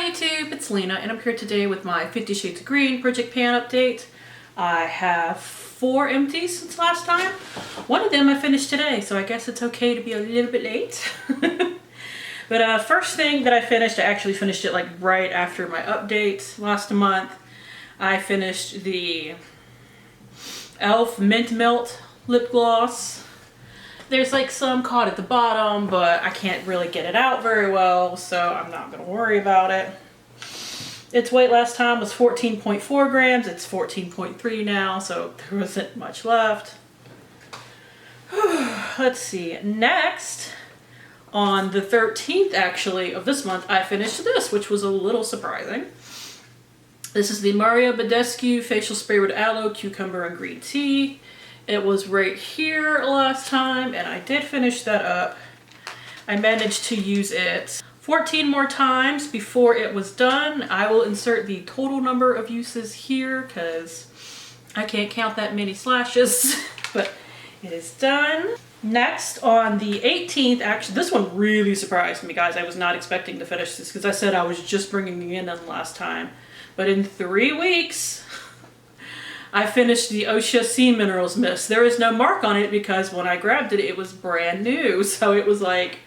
Hi YouTube, it's Lena and I'm here today with my 50 Shades of Green Project Pan update. I have 4 empties since last time. One of them I finished today, so I guess it's okay to be a little bit late. But first thing that I finished, I actually finished it like right after my update last month. I finished the e.l.f. Mint Melt lip gloss. There's like some caught at the bottom, but I can't really get it out very well, so I'm not going to worry about it. Its weight last time was 14.4 grams. It's 14.3 now, so there wasn't much left. Let's see. Next, on the 13th actually of this month, I finished this, which was a little surprising. This is the Mario Badescu Facial Spray with Aloe, Cucumber, and Green Tea. It was right here last time, and I did finish that up. I managed to use it 14 more times before it was done. I will insert the total number of uses here because I can't count that many slashes, but it is done. Next, on the 18th, actually, this one really surprised me, guys. I was not expecting to finish this because I said I was just bringing it in last time. But in 3 weeks, I finished the Osha Sea Minerals Mist. There is no mark on it because when I grabbed it, it was brand new. So it was like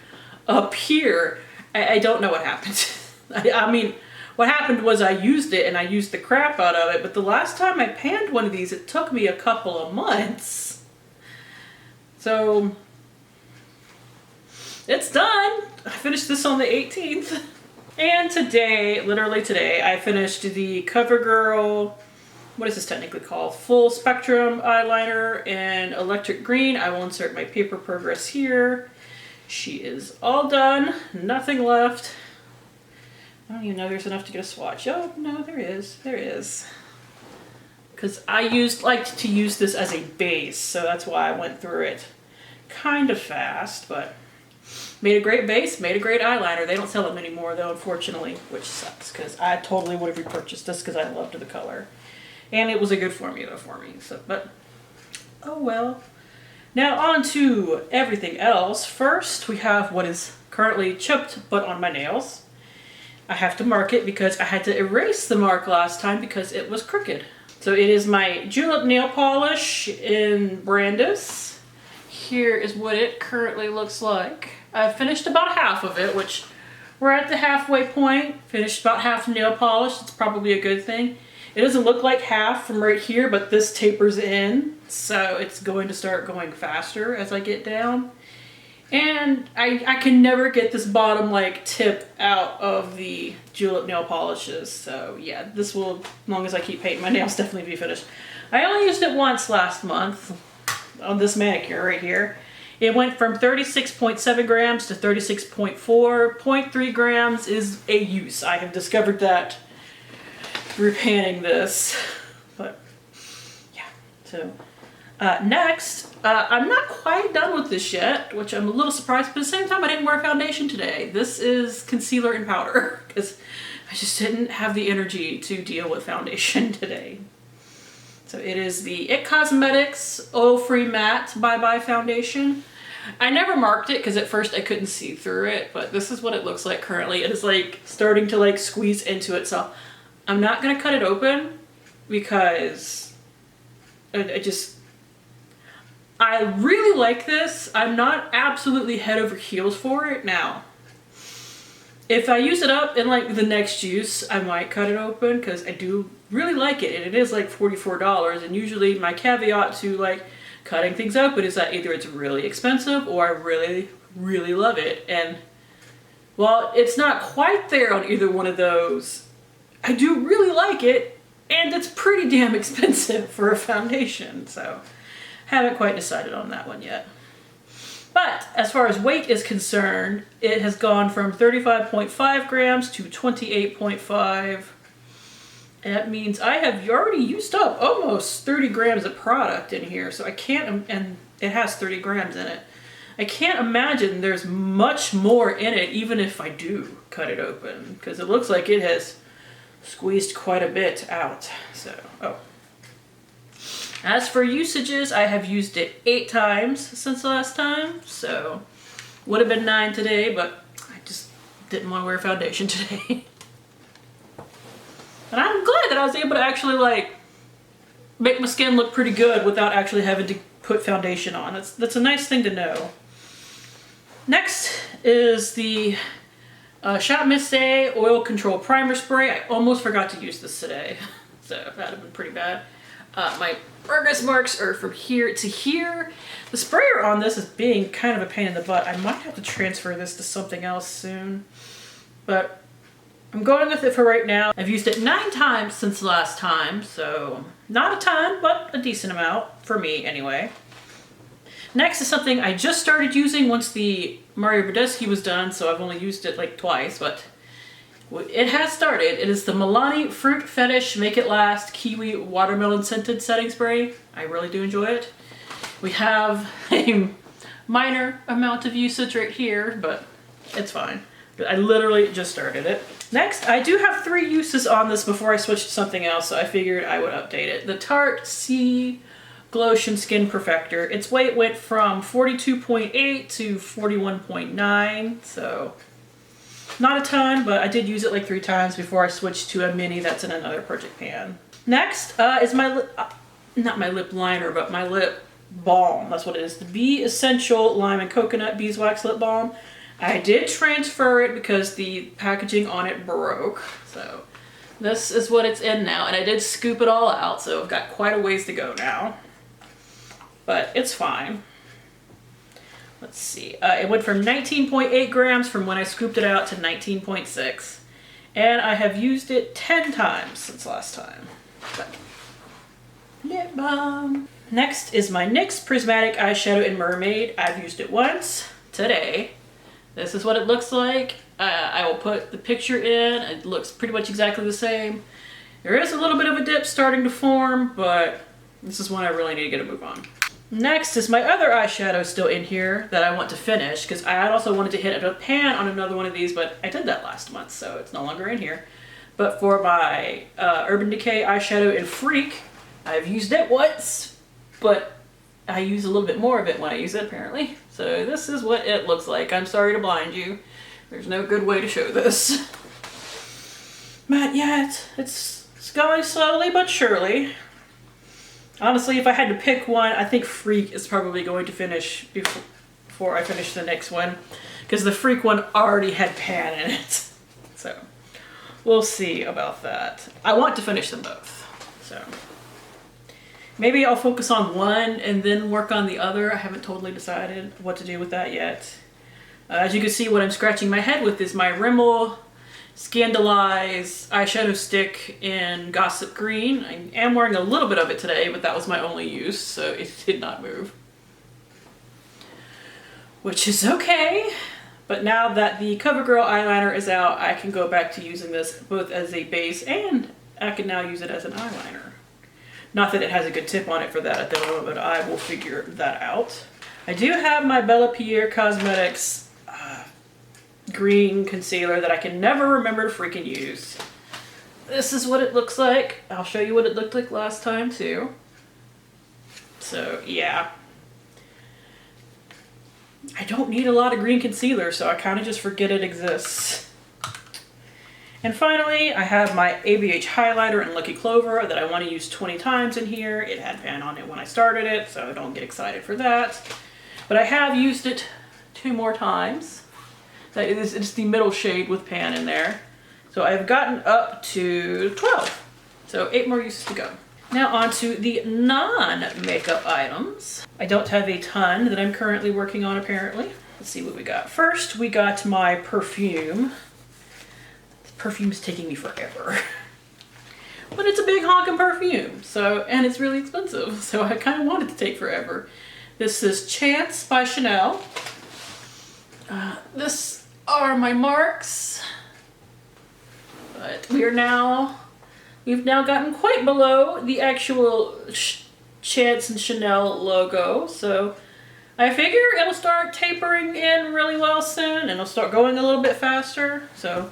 up here. I don't know what happened. I mean, what happened was I used it and I used the crap out of it. But the last time I panned one of these, it took me a couple of months. So it's done. I finished this on the 18th. And today, literally today, I finished the CoverGirl, what is this technically called? Full Spectrum Eyeliner in Electric Green. I will insert my paper progress here. She is all done. Nothing left. I don't even know there's enough to get a swatch. Oh, no, there is. There is. Because I liked to use this as a base, so that's why I went through it kind of fast, but made a great base, made a great eyeliner. They don't sell them anymore, though, unfortunately, which sucks, because I totally would have repurchased this because I loved the color. And it was a good formula for me, so, but oh well. Now on to everything else. First, we have what is currently chipped but on my nails. I have to mark it because I had to erase the mark last time because it was crooked. So it is my Julep nail polish in Brandis. Here is what it currently looks like. I've finished about half of it, which we're at the halfway point. Finished about half nail polish. It's probably a good thing. It doesn't look like half from right here, but this tapers in, so it's going to start going faster as I get down. And I can never get this bottom like tip out of the Julep nail polishes, so yeah, this will, as long as I keep painting my nails, definitely be finished. I only used it once last month on this manicure right here. It went from 36.7 grams to 36.4. 0.3 grams is a use. I have discovered that through panning this, but yeah. So next, I'm not quite done with this yet, which I'm a little surprised, but at the same time I didn't wear foundation today. This is concealer and powder because I just didn't have the energy to deal with foundation today. So it is the IT Cosmetics Oil-Free Matte Bye Bye Foundation. I never marked it because at first I couldn't see through it, but this is what it looks like currently. It is like starting to like squeeze into it, so I'm not going to cut it open because I really like this. I'm not absolutely head over heels for it. Now, if I use it up in like the next use, I might cut it open because I do really like it. And it is like $44. And usually my caveat to like cutting things open is that either it's really expensive or I really, really love it. And while it's not quite there on either one of those, I do really like it, and it's pretty damn expensive for a foundation, so haven't quite decided on that one yet. But as far as weight is concerned, it has gone from 35.5 grams to 28.5. And that means I have already used up almost 30 grams of product in here, so I can't, and it has 30 grams in it. I can't imagine there's much more in it, even if I do cut it open, because it looks like it has squeezed quite a bit out. So, as for usages, I have used it 8 times since the last time, so would have been 9 today, but I just didn't want to wear foundation today. And I'm glad that I was able to actually like make my skin look pretty good without actually having to put foundation on. That's a nice thing to know. Next is the Shop Miss A Oil Control Primer Spray. I almost forgot to use this today, so that'd have been pretty bad. My progress marks are from here to here. The sprayer on this is being kind of a pain in the butt. I might have to transfer this to something else soon, but I'm going with it for right now. I've used it 9 times since last time, so not a ton, but a decent amount, for me anyway. Next is something I just started using once the Mario Badescu was done, so I've only used it like twice, but it has started. It is the Milani Fruit Fetish Make It Last Kiwi Watermelon Scented Setting Spray. I really do enjoy it. We have a minor amount of usage right here, but it's fine. I literally just started it. Next, I do have 3 uses on this before I switch to something else, so I figured I would update it. The Tarte Sea Glotion Skin Perfector. Its weight went from 42.8 to 41.9, so not a ton, but I did use it like 3 times before I switched to a mini that's in another project pan. Next is my, not my lip liner, but my lip balm. That's what it is. The Be Essential Lime and Coconut Beeswax Lip Balm. I did transfer it because the packaging on it broke, so this is what it's in now, and I did scoop it all out, so I've got quite a ways to go now, but it's fine. Let's see, it went from 19.8 grams from when I scooped it out to 19.6, and I have used it 10 times since last time. But lip balm. Next is my NYX Prismatic Eyeshadow in Mermaid. I've used it once today. This is what it looks like. I will put the picture in. It looks pretty much exactly the same. There is a little bit of a dip starting to form, but this is one I really need to get a move on. Next is my other eyeshadow still in here that I want to finish, because I had also wanted to hit a pan on another one of these, but I did that last month, so it's no longer in here. But for my Urban Decay eyeshadow in Freak, I've used it once, but I use a little bit more of it when I use it, apparently. So this is what it looks like. I'm sorry to blind you. There's no good way to show this. But yeah, it's going slowly but surely. Honestly, if I had to pick one, I think Freak is probably going to finish before I finish the next one, because the Freak one already had pan in it. So we'll see about that. I want to finish them both, so maybe I'll focus on one and then work on the other. I haven't totally decided what to do with that yet. As you can see, what I'm scratching my head with is my Rimmel Scandalize eyeshadow stick in Gossip Green. I am wearing a little bit of it today, but that was my only use, so it did not move. Which is okay. But now that the CoverGirl eyeliner is out, I can go back to using this both as a base and I can now use it as an eyeliner. Not that it has a good tip on it for that at the moment, but I will figure that out. I do have my Bella Pierre Cosmetics green concealer that I can never remember to freaking use. This is what it looks like. I'll show you what it looked like last time too. So yeah. I don't need a lot of green concealer, so I kind of just forget it exists. And finally, I have my ABH highlighter in Lucky Clover that I want to use 20 times in here. It had pan on it when I started it, so don't get excited for that. But I have used it 2 more times. It's the middle shade with pan in there. So I've gotten up to 12. So 8 more uses to go. Now on to the non-makeup items. I don't have a ton that I'm currently working on apparently. Let's see what we got. First, we got my perfume. This perfume is taking me forever. But it's a big honking perfume, and it's really expensive, so I kind of want it to take forever. This is Chance by Chanel. This are my marks, but we've now gotten quite below the actual Chance and Chanel logo, so I figure it'll start tapering in really well soon and it'll start going a little bit faster. So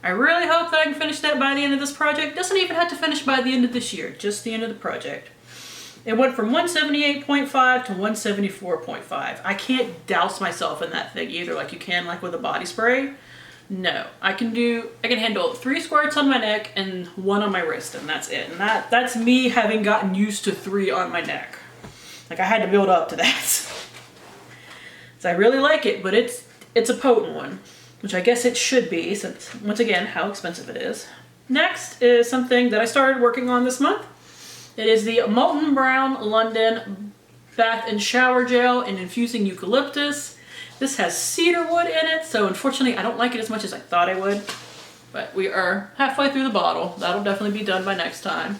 I really hope that I can finish that by the end of this project. Doesn't even have to finish by the end of this year, just the end of the project. It went from 178.5 to 174.5. I can't douse myself in that thing either like you can like with a body spray. No, I can handle 3 squirts on my neck and 1 on my wrist, and that's it. And that's me having gotten used to 3 on my neck. Like, I had to build up to that. So I really like it, but it's a potent one, which I guess it should be, since, once again, how expensive it is. Next is something that I started working on this month. It is the Molten Brown London Bath and Shower Gel in Infusing Eucalyptus. This has cedar wood in it, so unfortunately I don't like it as much as I thought I would. But we are halfway through the bottle. That'll definitely be done by next time.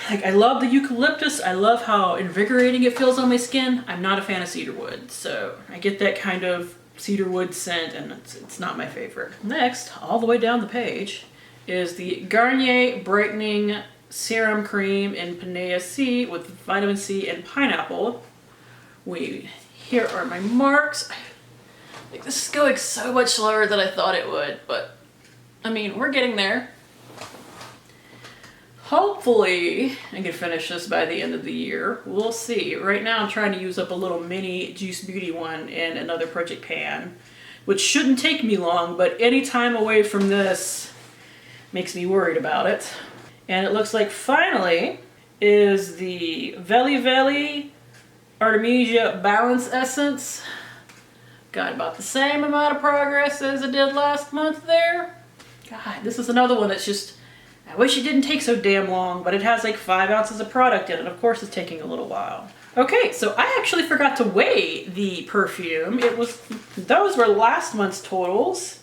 Like, I love the eucalyptus. I love how invigorating it feels on my skin. I'm not a fan of cedar wood, so I get that kind of cedar wood scent, and it's not my favorite. Next, all the way down the page, is the Garnier Brightening Serum Cream in Panea C with vitamin C and pineapple. Here are my marks. Like, this is going so much slower than I thought it would, but I mean, we're getting there. Hopefully I can finish this by the end of the year. We'll see. Right now I'm trying to use up a little mini Juice Beauty one in another project pan, which shouldn't take me long, but any time away from this makes me worried about it. And it looks like finally is the Veli Veli Artemisia Balance Essence. Got about the same amount of progress as I did last month there. God, this is another one that's just, I wish it didn't take so damn long, but it has like 5 ounces of product in it. Of course it's taking a little while. Okay, so I actually forgot to weigh the perfume. Those were last month's totals.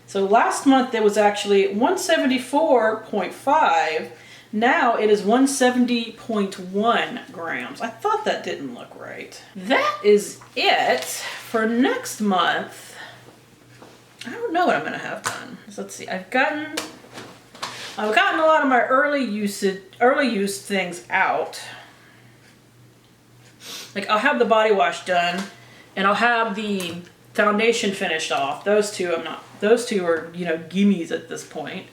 So last month it was actually 174.5. Now it is 170.1 grams. I thought that didn't look right. That is it for next month. I don't know what I'm gonna have done. So let's see. I've gotten a lot of my early use things out. Like, I'll have the body wash done, and I'll have the foundation finished off. Those two are, gimmies at this point.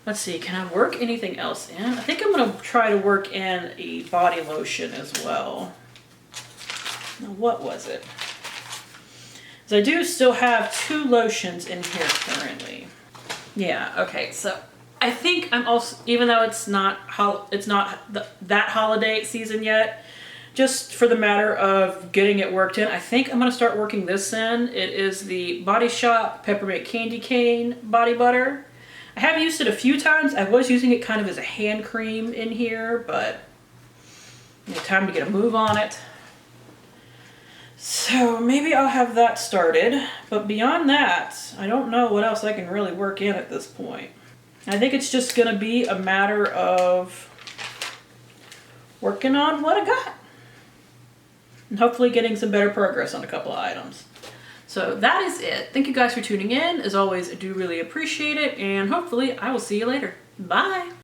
Let's see, can I work anything else in? I think I'm gonna try to work in a body lotion as well. Now, what was it? So I do still have 2 lotions in here currently. Yeah, okay, so I think I'm also, even though it's not that holiday season yet, just for the matter of getting it worked in, I think I'm gonna start working this in. It is the Body Shop Peppermint Candy Cane Body Butter. I have used it a few times. I was using it kind of as a hand cream in here, but time to get a move on it. So maybe I'll have that started, but beyond that, I don't know what else I can really work in at this point. I think it's just gonna be a matter of working on what I got and hopefully getting some better progress on a couple of items. So that is it. Thank you guys for tuning in. As always, I do really appreciate it, and hopefully I will see you later. Bye!